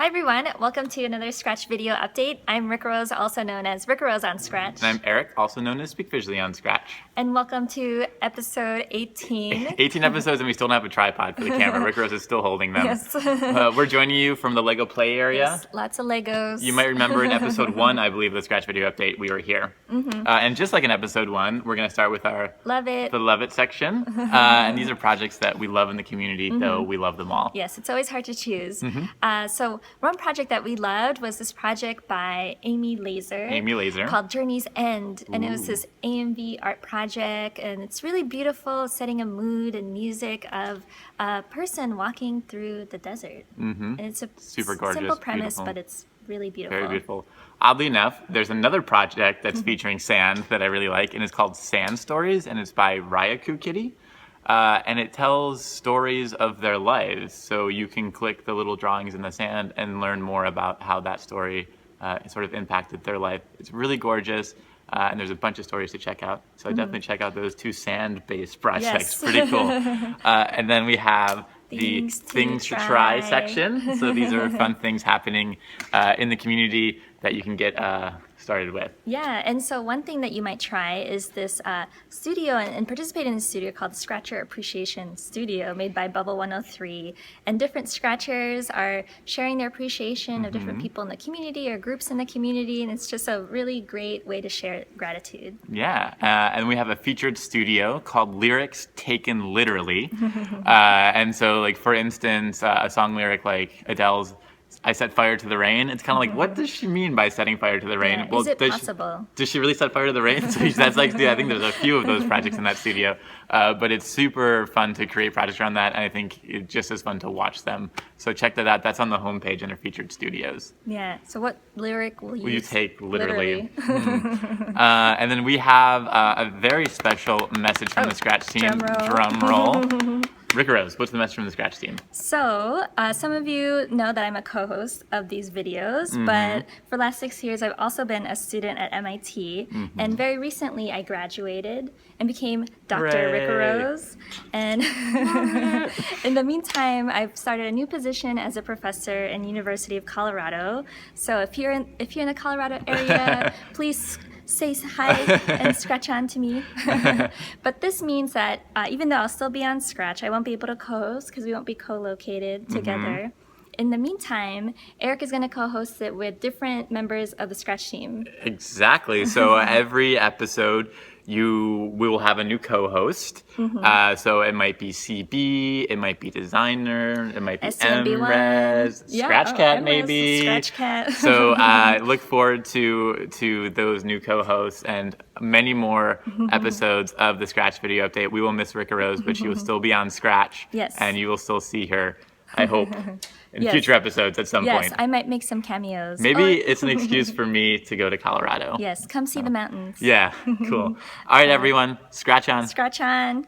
Hi everyone, welcome to another Scratch video update. I'm Rick Rose, also known as Rick Rose on Scratch. And I'm Eric, also known as Speak Visually on Scratch. And welcome to episode 18. 18 episodes and we still don't have a tripod for the camera. Rick Rose is still holding them. Yes. We're joining you from the Lego Play area. Yes, lots of Legos. You might remember in episode 1, I believe, the Scratch video update, we were here. And just like in episode 1, we're going to start with our Love It. The Love It section. And these are projects that we love in the community, though we love them all. Yes, it's always hard to choose. So one project that we loved was this project by Amy Laser. Called Journey's End. And it was this AMV art project. And it's really beautiful, setting a mood and music of a person walking through the desert. And it's a Super gorgeous, simple premise, beautiful. but it's really beautiful. Very beautiful. Oddly enough, there's another project that's featuring sand that I really like, and it's called Sand Stories, and it's by Ryaku Kitty. And it tells stories of their lives. So you can click the little drawings in the sand and learn more about how that story sort of impacted their life. It's really gorgeous, and there's a bunch of stories to check out. So definitely check out those two sand-based projects. Yes. Pretty cool. And then we have the Things to Try section. So these are fun things happening in the community that you can get started with. Yeah, and so one thing that you might try is this studio and participate in the studio called Scratcher Appreciation Studio, made by Bubble 103. And different Scratchers are sharing their appreciation of different people in the community or groups in the community, and it's just a really great way to share gratitude. Yeah, and we have a featured studio called Lyrics Taken Literally. And so, like, for instance, a song lyric like Adele's I Set Fire to the Rain. It's kind of like, what does she mean by setting fire to the rain? Yeah. Well, is it possible? Does she really set fire to the rain? So that's like, I think there's a few of those projects in that studio. But it's super fun to create projects around that, and I think it's just as fun to watch them. So check that out. That's on the homepage under featured studios. Yeah. So what lyric will you take literally? Literally. And then we have a very special message from the Scratch team. Drum roll. Rick Rose, what's the message from the Scratch team? So, some of you know that I'm a co-host of these videos, but for the last 6 years, I've also been a student at MIT, and very recently I graduated and became Dr. Rick Rose. And in the meantime, I've started a new position as a professor in University of Colorado. So if you're in the Colorado area, please say hi and scratch on to me. But this means that even though I'll still be on Scratch, I won't be able to co-host because we won't be co-located together. In the meantime, Eric is going to co-host it with different members of the Scratch team. Exactly. So every episode, we will have a new co-host. So it might be CB, it might be Designer, it might be MRes, Scratch Cat maybe. Scratch Cat. So look forward to those new co-hosts and many more episodes of the Scratch video update. We will miss Ricka Rose, but she will still be on Scratch. Yes. And you will still see her, I hope, in future episodes at some point. Yes, I might make some cameos. Maybe it's an excuse for me to go to Colorado. Yes, come see the mountains. Yeah, cool. All right, everyone, scratch on. Scratch on.